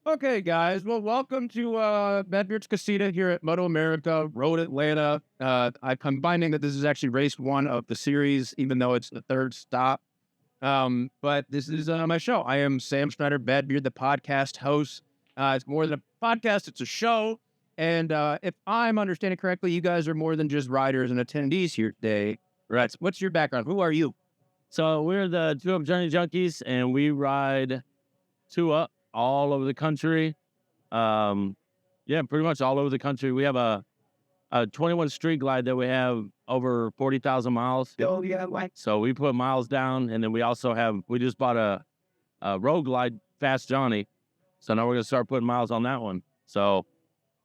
Okay, guys. Well, welcome to Bedbeard's Casita here at Moto America, Road Atlanta. I'm finding that this is actually race one of the series, even though it's the third stop. But this is my show. I am Sam Schneider, Bedbeard, the podcast host. It's more than a podcast; it's a show. And if I'm understanding correctly, you guys are more than just riders and attendees here today. Right? What's your background? Who are you? So we're the 2-Up Journey Junkies, and we ride 2-Up all over the country. Pretty much all over the country. We have a 21 Street Glide that we have over 40,000 miles. Oh, yeah. So we put miles down, and then we just bought a Road Glide Fast Johnny. So now we're gonna start putting miles on that one. So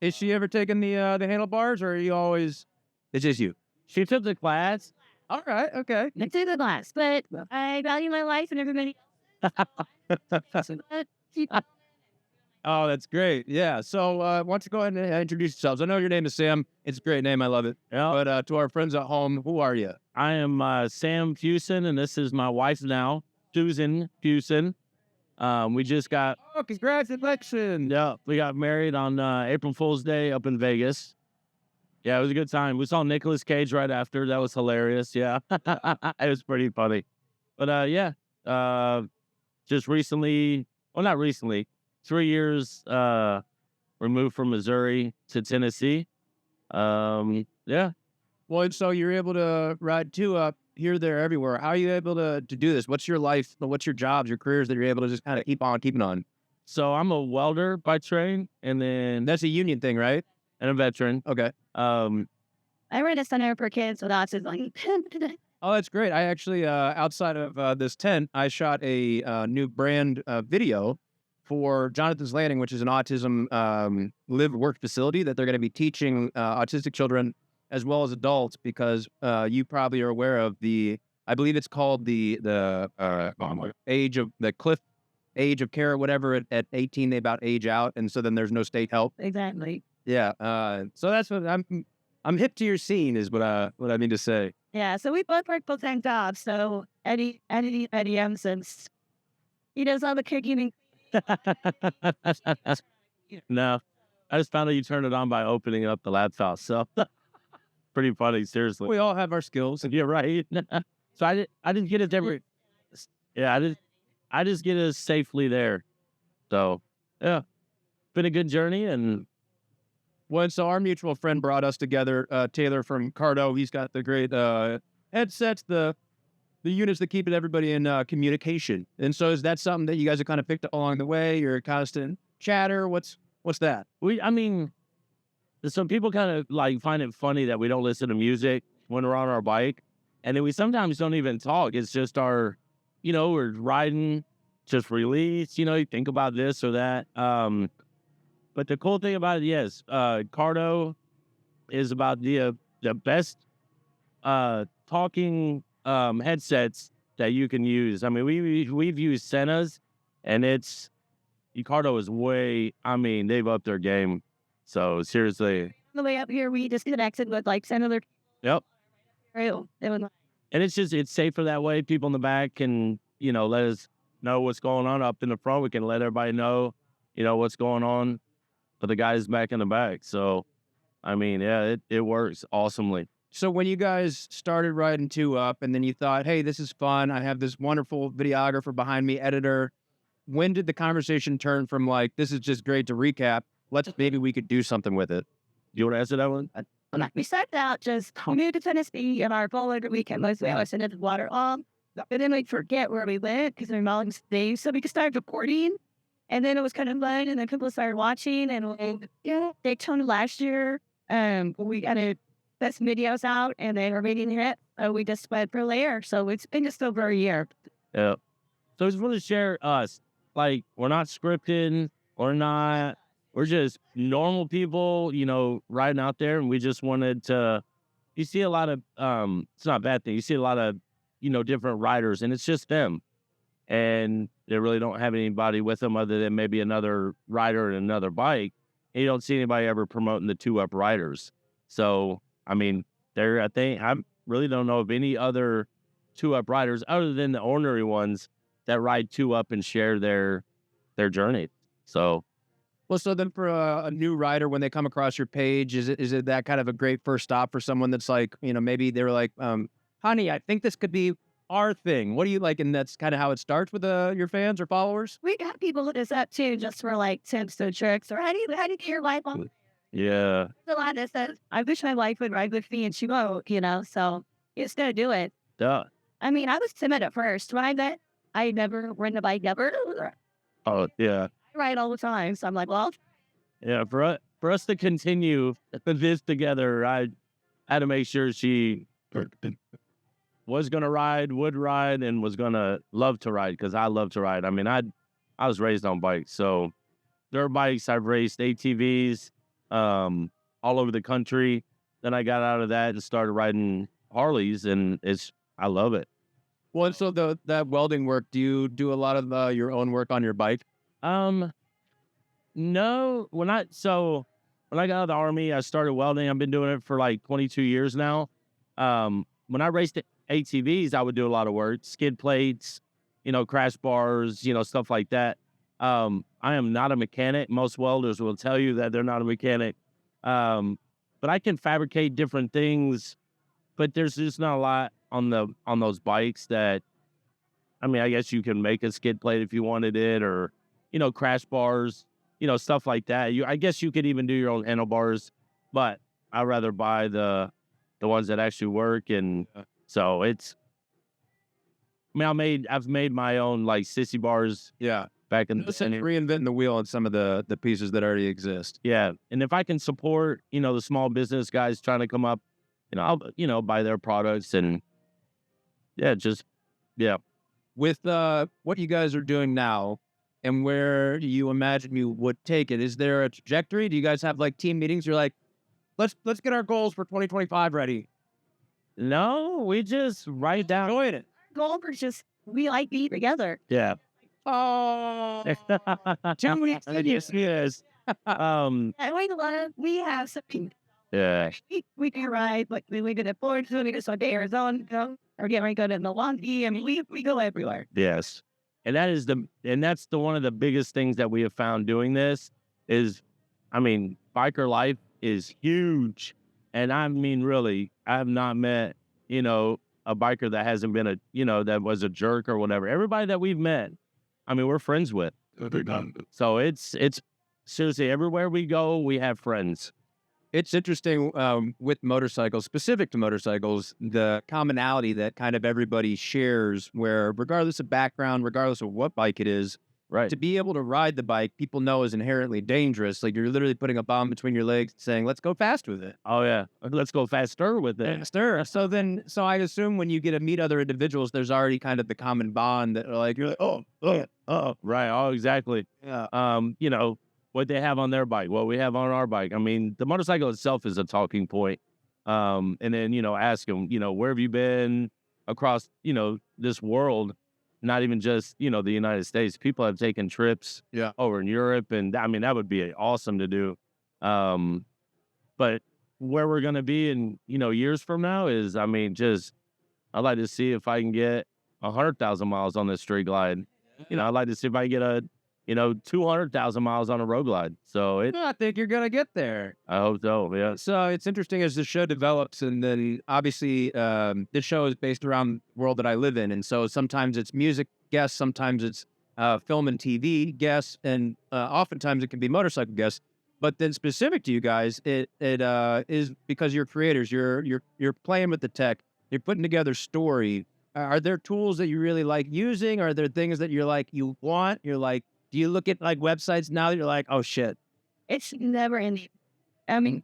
Is she ever taken the handlebars, or are you always? It's just you. she took the class. All right. Okay. I do the glass, but I value my life and everybody. Oh, that's great. Yeah. So why don't you go ahead and introduce yourselves? I know your name is Sam. It's a great name. I love it. Yeah. But to our friends at home, who are you? I am Sam Fusen, and this is my wife now, Susan Fusen. We just got Oh, congratulations. we got married on April Fool's Day up in Vegas. Yeah, it was a good time. We saw Nicolas Cage right after. That was hilarious. Yeah, it was pretty funny. But just recently, well, not recently, 3 years removed from Missouri to Tennessee. Yeah. Well, and so you're able to ride two up here, there, everywhere. How are you able to do this? What's your life? What's your jobs, your careers that you're able to just kind of keep on keeping on? So I'm a welder by trade, and then That's a union thing, right? and a veteran. Okay. I run a center for kids with autism. Oh, that's great. I actually, outside of this tent, I shot a new brand video for Jonathan's Landing, which is an autism live work facility that they're going to be teaching autistic children as well as adults, because you probably are aware of I believe it's called the cliff age of care or whatever. At 18, they about age out, and so then there's no state help. Exactly. Yeah. So that's what I'm hip to your scene, is what I mean to say. Yeah. So we both work full-time jobs. So Eddie since he does all the cooking. No, I just found out you turned it on by opening up the laptop. So pretty funny, seriously. We all have our skills. You're right. So I didn't get it every. Yeah, I just get it safely there. So yeah, been a good journey, and Well, so our mutual friend brought us together, Taylor from Cardo. He's got the great headsets, the units that keep everybody in communication. And so is that something that you guys have kind of picked up along the way? Your constant chatter? What's that? some people kind of like find it funny that we don't listen to music when we're on our bike, and then we sometimes don't even talk. It's just we're riding, just release. You think about this or that. But the cool thing about it, yes, Cardo is about the best talking headsets that you can use. I mean, we've used Senna's, and Cardo is they've upped their game. So seriously. On the way up here, we just connected with like Senator. Yep. It was And it's safer that way. People in the back can, let us know what's going on. Up in the front, we can let everybody know, what's going on for the guys back in the back. So, it works awesomely. So when you guys started riding two up, and then you thought, hey, this is fun. I have this wonderful videographer behind me, editor. When did the conversation turn from like, this is just great to recap, maybe we could do something with it? You want to answer that one? we started out just moved to Tennessee, and our goal every weekend was we always ended the water on. But then we'd forget where we lived because my mom stayed. So we could start recording. And then it was kind of fun, and then people started watching, and Daytona last year, we got to best videos out, and they were making it. So we just went for layer. So it's been just over a year. Yeah. So I just want to share us. Like, we're not scripted. We're just normal people, riding out there, and we just wanted to. You see a lot of, it's not a bad thing. You see a lot of, different riders, and it's just them. And they really don't have anybody with them other than maybe another rider and another bike. And you don't see anybody ever promoting the 2-Up riders. So, I really don't know of any other 2-Up riders other than the ornery ones that ride 2-Up and share their journey. So Well, so then for a new rider, when they come across your page, is it that kind of a great first stop for someone that's like, maybe they're like, honey, I think this could be our thing. What do you like? And that's kind of how it starts with your fans or followers. We got people look us up too, just for like tips or tricks, or how do you get your life on? yeah, There's a lot that says, I wish my wife would ride with me and she won't, so it's gonna do it. duh. I mean, I was timid at first, right? That I never ridden a bike ever. Oh yeah, I ride all the time. So I'm like, well, yeah. For us to continue this together, I had to make sure she was gonna ride, would ride, and was gonna love to ride because I love to ride. I mean, I was raised on bikes, so dirt bikes. I've raced ATVs, all over the country. Then I got out of that and started riding Harleys, and I love it. Well, and so that welding work, do you do a lot of your own work on your bike? No, when I got out of the Army, I started welding. I've been doing it for like 22 years now. When I raced ATVs, I would do a lot of work, skid plates, crash bars, stuff like that. I am not a mechanic. Most welders will tell you that they're not a mechanic. But I can fabricate different things, but there's just not a lot on those bikes that, I mean, I guess you can make a skid plate if you wanted it, or, crash bars, stuff like that. I guess you could even do your own handlebars, but I'd rather buy the ones that actually work. And so I mean, I've made my own like sissy bars. Yeah. Back in the Reinventing the wheel on some of the pieces that already exist. Yeah. And if I can support, the small business guys trying to come up, I'll, buy their products and yeah. With what you guys are doing now and where you imagine you would take it, is there a trajectory? Do you guys have like team meetings? You're like, let's get our goals for 2025 ready. No, we just write down. Enjoying it. goal is just, we like being together. Yeah. Oh, yes. And we have some people. Yeah. We can ride, like we go to Florida, we go to Arizona, or get ready to go to Milwaukee. I mean, we go everywhere. Yes. And that's one of the biggest things that we have found doing this is, I mean, biker life is huge. And I mean, really, I have not met, a biker that hasn't been that was a jerk or whatever. Everybody that we've met, I mean, we're friends with. So it's seriously, everywhere we go, we have friends. It's interesting with motorcycles, specific to motorcycles, the commonality that kind of everybody shares, where regardless of background, regardless of what bike it is, Right. to be able to ride the bike, people know is inherently dangerous. Like you're literally putting a bomb between your legs saying, let's go fast with it. Oh, yeah. Let's go faster with it. Faster. So I assume when you get to meet other individuals, there's already kind of the common bond that are like, you're like, oh, Right. Oh, exactly. yeah. What they have on their bike, what we have on our bike. I mean, the motorcycle itself is a talking point. And then, ask them, where have you been across, this world? Not even just, the United States. People have taken trips over in Europe. And I mean, that would be awesome to do. But where we're going to be in, years from now is, I mean, I'd like to see if I can get 100,000 miles on this street glide. I'd like to see if I can get 200,000 miles on a road glide. So I think you're going to get there. I hope so. Yeah. So it's interesting as the show develops, and then obviously this show is based around the world that I live in. And so sometimes it's music guests, sometimes it's film and TV guests, and oftentimes it can be motorcycle guests. But then specific to you guys, it is because you're creators, you're playing with the tech, you're putting together story. Are there tools that you really like using? Are there things that you're like, you're like, do you look at like websites now that you're like, oh shit? It's never ending. I mean,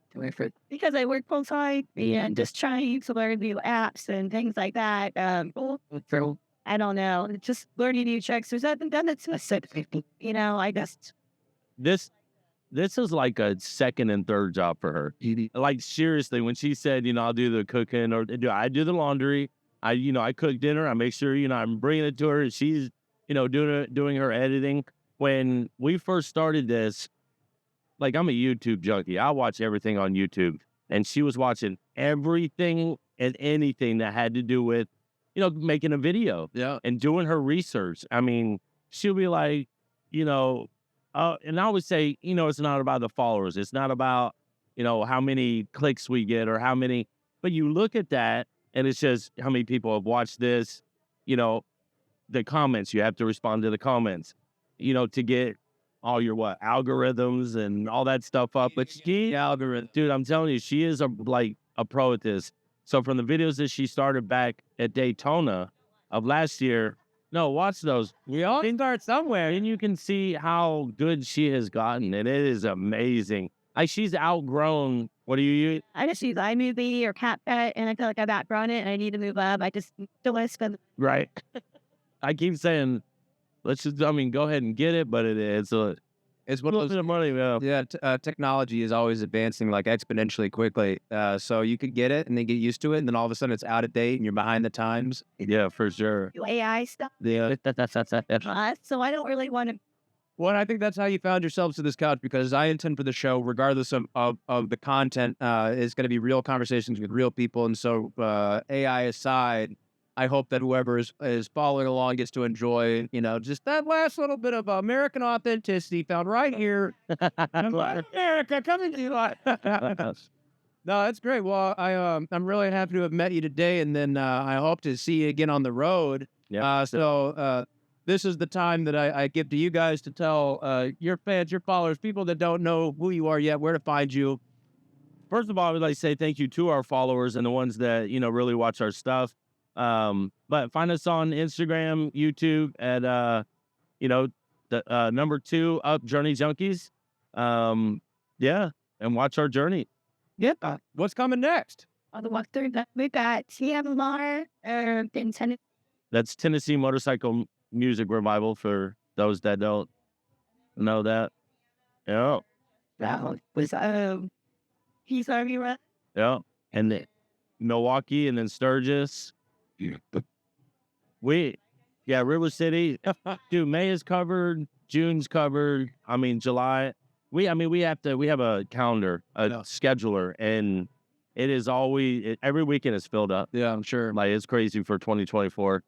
because I work full time and just trying to learn new apps and things like that. I don't know, just learning new tricks. There's nothing done that's specific. I just This is like a second and third job for her. Like seriously, when she said, I'll do the cooking or I do the laundry. I cook dinner. I make sure, I'm bringing it to her and she's, doing her editing. When we first started this, like I'm a YouTube junkie. I watch everything on YouTube. And she was watching everything and anything that had to do with, making a video Yeah. and doing her research. I mean, she'll be like, And I always say, it's not about the followers. It's not about, how many clicks we get or how many, but you look at that and it's just how many people have watched this, the comments, you have to respond to the comments, to get all your algorithms and all that stuff up. But she, algorithm. dude, I'm telling you, she is a pro at this. So from the videos that she started back at Daytona of last year, no, watch those. We all start somewhere. And you can see how good she has gotten. And it is amazing. Like, she's outgrown. What do you use? I just use iMovie or CapCut, and I feel like I've outgrown it, and I need to move up. I just don't want to spend. Right. I keep saying, go ahead and get it, but it's one of those bit of money. Technology is always advancing like exponentially quickly. So you could get it and then get used to it, and then all of a sudden it's out of date and you're behind the times. Yeah, for sure. AI stuff. Yeah, So I don't really want to. Well, I think that's how you found yourselves to this couch, because I intend for the show, regardless of the content, is going to be real conversations with real people. And so AI aside, I hope that whoever is following along gets to enjoy, just that last little bit of American authenticity found right here. America, coming to you live. No, that's great. Well, I'm really happy to have met you today, and then I hope to see you again on the road. Yeah. This is the time that I give to you guys to tell your fans, your followers, people that don't know who you are yet, where to find you. First of all, I would like to say thank you to our followers and the ones that, really watch our stuff. But find us on Instagram, YouTube at, the number 2 up Journey Junkies. Yeah. And watch our journey. Yep. What's coming next? On the walkthrough, we've got TMR in Tennessee. That's Tennessee Motorcycle Music Revival for those that don't know that. Yeah. That was he's already run. Yeah. And then Milwaukee and then Sturgis. River City. Dude, May is covered, June's covered. July. We have a calendar, a scheduler, and it is always every weekend is filled up. Yeah, I'm sure. Like, it's crazy for 2024.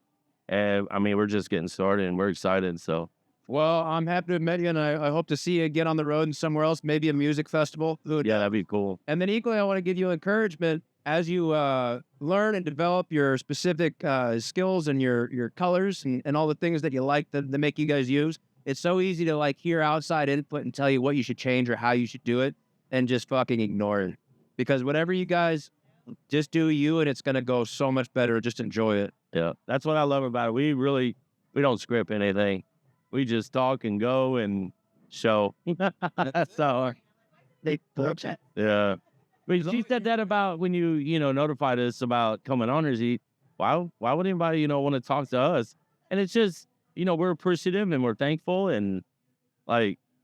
And we're just getting started and we're excited. So, well, I'm happy to have met you, and I hope to see you again on the road and somewhere else, maybe a music festival. Yeah, that'd be cool. And then equally, I want to give you encouragement as you learn and develop your specific skills and your colors and all the things that you like that make you guys use. It's so easy to hear outside input and tell you what you should change or how you should do it, and just fucking ignore it. Because whatever you guys just do you, and it's going to go so much better. Just enjoy it. Yeah, that's what I love about it. We don't script anything. We just talk and go and show. So, yeah. But she said that about when you notified us about coming on. Why would anybody want to talk to us? And it's just we're appreciative and we're thankful, and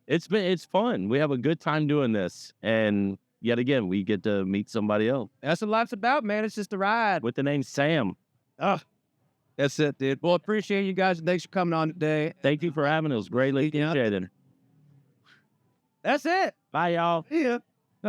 it's fun. We have a good time doing this, and yet again we get to meet somebody else. That's what life's about, man. It's just a ride with the name Sam. That's it, dude. Well, appreciate you guys. Thanks for coming on today. Thank you for having us. Greatly appreciated. That's it. Bye, y'all. See ya.